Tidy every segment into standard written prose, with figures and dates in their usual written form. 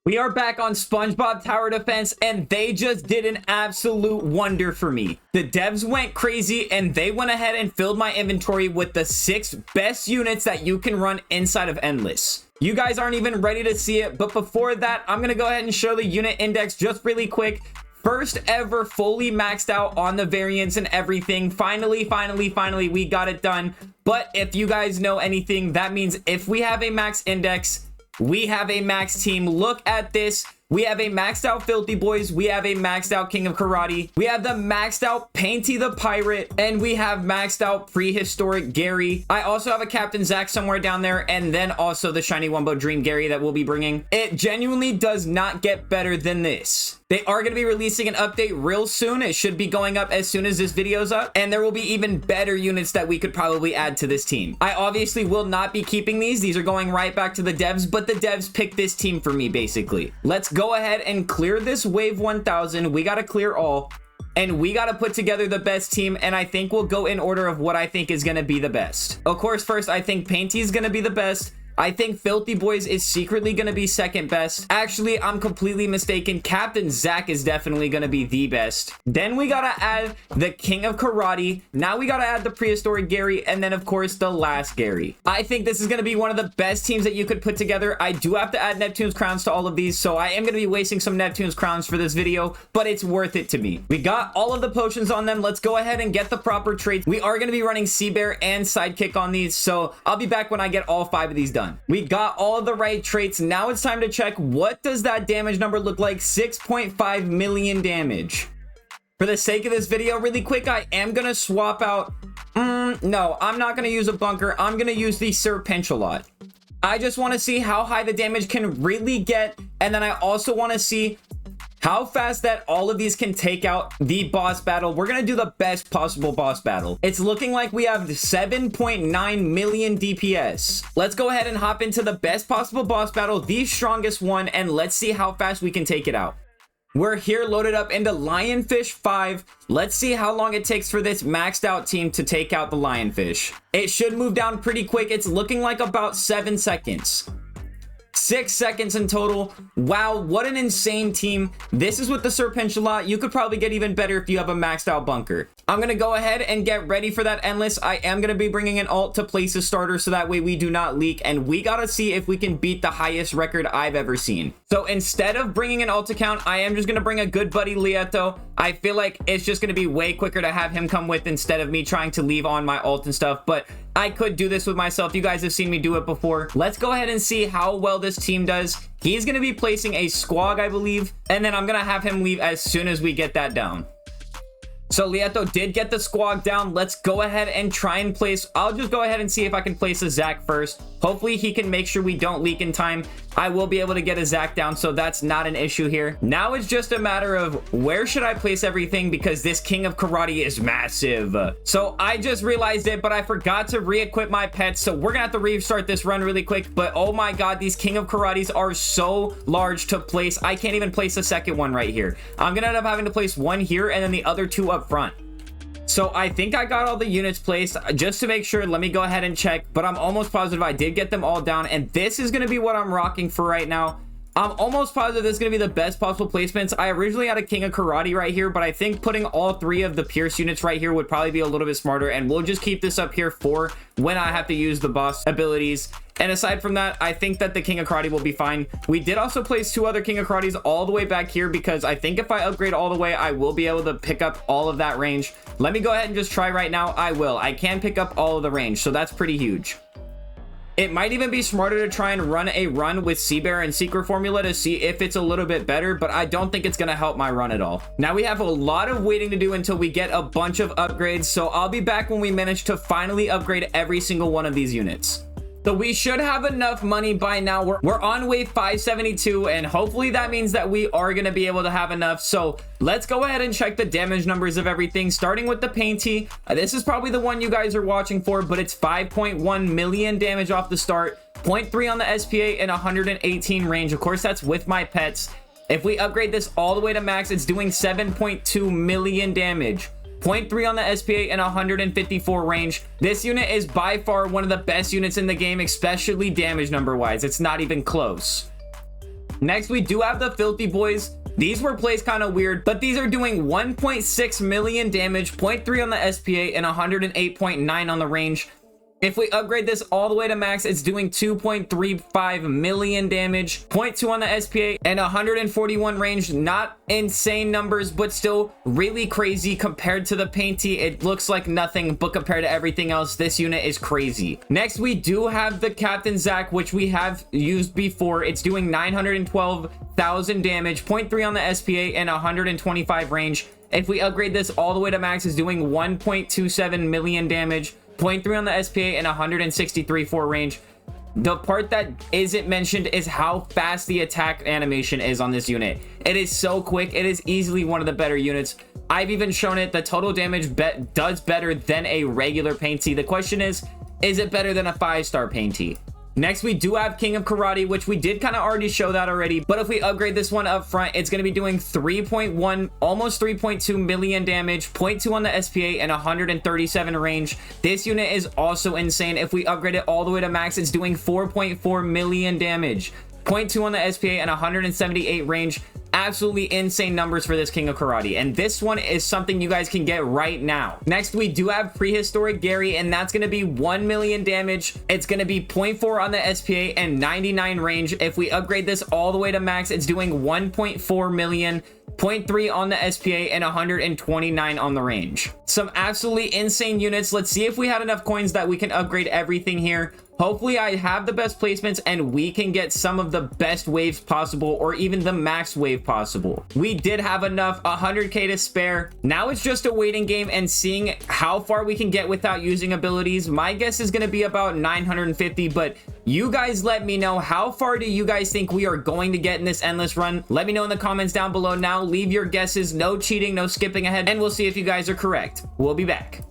We are back on Spongebob Tower Defense, and they just did an absolute wonder for me. The devs went crazy, and they went ahead and filled my inventory with the 6 best units that you can run inside of Endless. You guys aren't even ready to see it, but before that, I'm going to go ahead and show the unit index just really quick. First ever fully maxed out on the variants and everything. Finally, we got it done. But if you guys know anything, that means if we have a max index, we have a max team. Look at this. We have a maxed out Filthy Boys. We have a maxed out King of Karate. We have the maxed out Painty the Pirate. And we have maxed out Prehistoric Gary. I also have a Captain Zach somewhere down there. And then also the Shiny Wumbo Dream Gary that we'll be bringing. It genuinely does not get better than this. They are going to be releasing an update real soon. It should be going up as soon as this video's up. And there will be even better units that we could probably add to this team. I obviously will not be keeping these. These are going right back to the devs. But the devs picked this team for me, basically. Let's go ahead and clear this wave 1000. We got to clear all. And we got to put together the best team. And I think we'll go in order of what I think is going to be the best. Of course, first, I think Painty is going to be the best. I think Filthy Boys is secretly going to be second best. Actually, I'm completely mistaken. Captain Zach is definitely going to be the best. Then we got to add the King of Karate. Now we got to add the Prehistoric Gary. And then, of course, the last Gary. I think this is going to be one of the best teams that you could put together. I do have to add Neptune's Crowns to all of these. So I am going to be wasting some Neptune's Crowns for this video. But it's worth it to me. We got all of the potions on them. Let's go ahead and get the proper traits. We are going to be running Sea Bear and Sidekick on these. So I'll be back when I get all 5 of these done. We got all of the right traits. Now it's time to check, what does that damage number look like? 6.5 million damage. For the sake of this video, really quick, I am going to swap out... no, I'm not going to use a bunker. I'm going to use the Serpentilot. I just want to see how high the damage can really get. And then I also want to see how fast that all of these can take out the boss battle. We're going to do the best possible boss battle. It's looking like we have 7.9 million DPS. Let's go ahead and hop into the best possible boss battle, the strongest one, and let's see how fast we can take it out. We're here loaded up into Lionfish 5. Let's see how long it takes for this maxed out team to take out the Lionfish. It should move down pretty quick. It's looking like about 7 seconds. 6 seconds in total. Wow, what an insane team. This is with the Serpentilot. You could probably get even better if you have a maxed out bunker. I'm going to go ahead and get ready for that Endless. I am going to be bringing an alt to place a starter so that way we do not leak. And we got to see if we can beat the highest record I've ever seen. So instead of bringing an alt account, I am just going to bring a good buddy Lieto. I feel like it's just going to be way quicker to have him come with instead of me trying to leave on my alt and stuff. But I could do this with myself. You guys have seen me do it before. Let's go ahead and see how well this team does. He's going to be placing a squog, I believe. And then I'm going to have him leave as soon as we get that down. So Lieto did get the squog down. Let's go ahead and try and place... I'll just go ahead and see if I can place a Zach first. Hopefully he can make sure we don't leak in time. I will be able to get a Zach down, so that's not an issue here. Now it's just a matter of where should I place everything because this King of Karate is massive. So I just realized it, but I forgot to re-equip my pets. So we're gonna have to restart this run really quick. But oh my god, these King of Karates are so large to place. I can't even place a second one right here. I'm gonna end up having to place one here and then the other 2 up front. So I think I got all the units placed. Just to make sure, let me go ahead and check. But I'm almost positive I did get them all down. And this is going to be what I'm rocking for right now. I'm almost positive this is going to be the best possible placements. I originally had a King of Karate right here, but I think putting all 3 of the Pierce units right here would probably be a little bit smarter. And we'll just keep this up here for when I have to use the boss abilities. And aside from that, I think that the King of Karate will be fine. We did also place 2 other King of Karates all the way back here because I think if I upgrade all the way, I will be able to pick up all of that range. Let me go ahead and just try right now. I will. I can pick up all of the range, so that's pretty huge. It might even be smarter to try and run a run with Sea Bear and Secret Formula to see if it's a little bit better, but I don't think it's going to help my run at all. Now we have a lot of waiting to do until we get a bunch of upgrades, so I'll be back when we manage to finally upgrade every single one of these units. So we should have enough money by now. We're on wave 572, and hopefully that means that we are going to be able to have enough. So let's go ahead and check the damage numbers of everything, starting with the Painty. This is probably the one you guys are watching for, but it's 5.1 million damage off the start, 0.3 on the SPA, and 118 range. Of course, that's with my pets. If we upgrade this all the way to max, it's doing 7.2 million damage. 0.3 on the SPA and 154 range. This unit is by far one of the best units in the game, especially damage number wise. It's not even close. Next, we do have the Filthy Boys. These were placed kind of weird, but these are doing 1.6 million damage, 0.3 on the SPA, and 108.9 on the range. If we upgrade this all the way to max, it's doing 2.35 million damage, 0.2 on the SPA, and 141 range. Not insane numbers, but still really crazy compared to the Painty. It looks like nothing, but compared to everything else, this unit is crazy. Next, we do have the Captain Zack, which we have used before. It's doing 912,000 damage, 0.3 on the SPA, and 125 range. If we upgrade this all the way to max, it's doing 1.27 million damage, 0.3 on the SPA, and 163 for range. The part that isn't mentioned is how fast the attack animation is on this unit. It is so quick. It is easily one of the better units. I've even shown it. The total damage does better than a regular Painty. The question is it better than a 5-star Painty? Next, we do have King of Karate, which we did kind of already show that already. But if we upgrade this one up front, it's going to be doing 3.1, almost 3.2 million damage, 0.2 on the SPA, and 137 range. This unit is also insane. If we upgrade it all the way to max, it's doing 4.4 million damage, 0.2 on the SPA, and 178 range. Absolutely insane numbers for this King of Karate, and this one is something you guys can get right now. Next, we do have Prehistoric Gary, and that's going to be 1 million damage. It's going to be 0.4 on the SPA and 99 range. If we upgrade this all the way to max, it's doing 1.4 million, 0.3 on the SPA, and 129 on the range. Some absolutely insane units. Let's see if we had enough coins that we can upgrade everything here. Hopefully I have the best placements and we can get some of the best waves possible, or even the max wave possible. We did have enough, 100k to spare. Now it's just a waiting game and seeing how far we can get without using abilities. My guess is going to be about 950, but you guys let me know, how far do you guys think we are going to get in this endless run? Let me know in the comments down below now. Leave your guesses, no cheating, no skipping ahead, and we'll see if you guys are correct. We'll be back.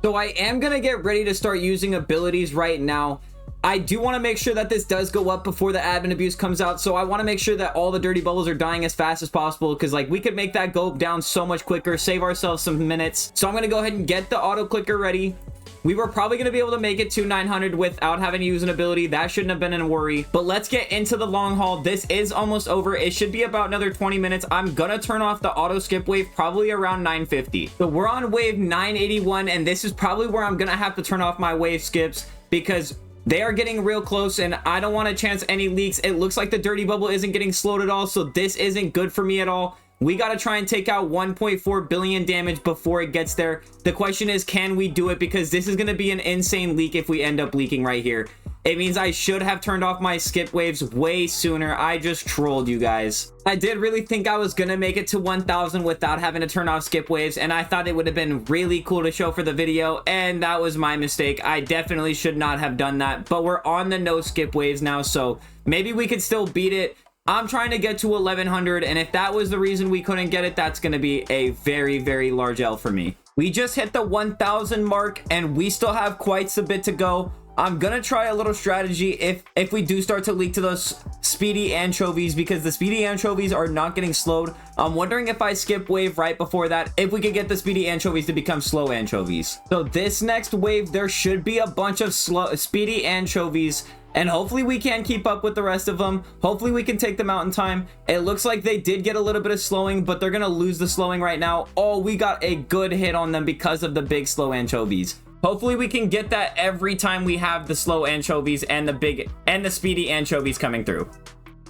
So I am going to get ready to start using abilities right now. I do want to make sure that this does go up before the admin abuse comes out. So I want to make sure that all the dirty bubbles are dying as fast as possible, because like we could make that go down so much quicker, save ourselves some minutes. So I'm going to go ahead and get the auto clicker ready. We were probably going to be able to make it to 900 without having to use an ability. That shouldn't have been a worry. But let's get into the long haul. This is almost over. It should be about another 20 minutes. I'm going to turn off the auto skip wave probably around 950. So we're on wave 981, and this is probably where I'm going to have to turn off my wave skips, because they are getting real close and I don't want to chance any leaks. It looks like the dirty bubble isn't getting slowed at all, so this isn't good for me at all. We got to try and take out 1.4 billion damage before it gets there. The question is, can we do it? Because this is going to be an insane leak if we end up leaking right here. It means I should have turned off my skip waves way sooner. I just trolled you guys. I did really think I was going to make it to 1000 without having to turn off skip waves, and I thought it would have been really cool to show for the video, and that was my mistake. I definitely should not have done that, but we're on the no skip waves now, so maybe we could still beat it. I'm trying to get to 1100, and if that was the reason we couldn't get it, that's going to be a very, very large L for me. We just hit the 1000 mark, and we still have quite a bit to go. I'm gonna try a little strategy if we do start to leak to those speedy anchovies, because the speedy anchovies are not getting slowed. I'm wondering if I skip wave right before that, if we could get the speedy anchovies to become slow anchovies. So this next wave, there should be a bunch of speedy anchovies, and hopefully we can keep up with the rest of them. Hopefully we can take them out in time. It looks like they did get a little bit of slowing, but they're gonna lose the slowing right now. Oh, we got a good hit on them because of the big slow anchovies. Hopefully we can get that every time we have the slow anchovies and the speedy anchovies coming through.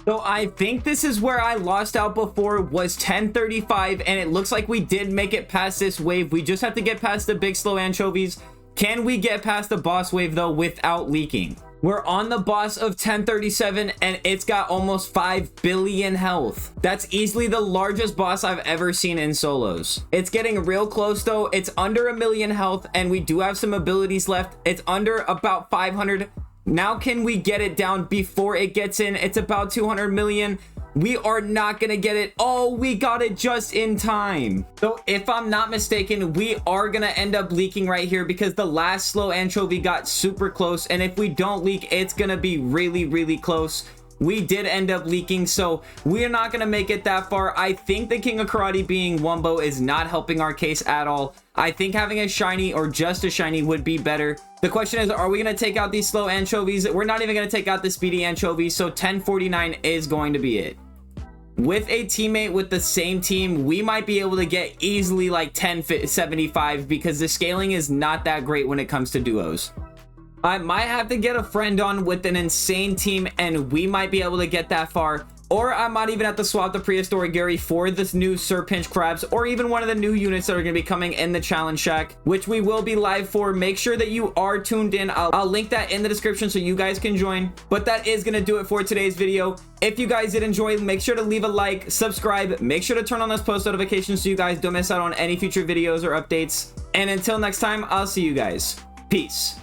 So I think this is where I lost out before, was 1035, and it looks like we did make it past this wave. We just have to get past the big slow anchovies. Can we get past the boss wave though without leaking? We're on the boss of 1037, and it's got almost 5 billion health. That's easily the largest boss I've ever seen in solos. It's getting real close though. It's under 1 million health, and we do have some abilities left. It's under about 500. Now can we get it down before it gets in? It's about 200 million. We are not gonna get it. Oh, we got it just in time. So if I'm not mistaken, we are gonna end up leaking right here, because the last slow anchovy got super close, and if we don't leak, it's gonna be really, really close. we did end up leaking, so we're not going to make it that far. I think the King of Karate being Wumbo is not helping our case at all. I think having a shiny or just a shiny would be better. The question is, are we going to take out these slow anchovies? We're not even going to take out the speedy anchovies, so 1049 is going to be it. With a teammate with the same team, we might be able to get easily like 1075 because the scaling is not that great when it comes to duos. I might have to get a friend on with an insane team and we might be able to get that far. Or I might even have to swap the prehistoric Gary for this new Sir Pinch Crabs, or even one of the new units that are going to be coming in the challenge shack, which we will be live for. Make sure that you are tuned in. I'll link that in the description so you guys can join. But that is going to do it for today's video. If you guys did enjoy, make sure to leave a like, subscribe, make sure to turn on those post notifications so you guys don't miss out on any future videos or updates. And until next time, I'll see you guys. Peace.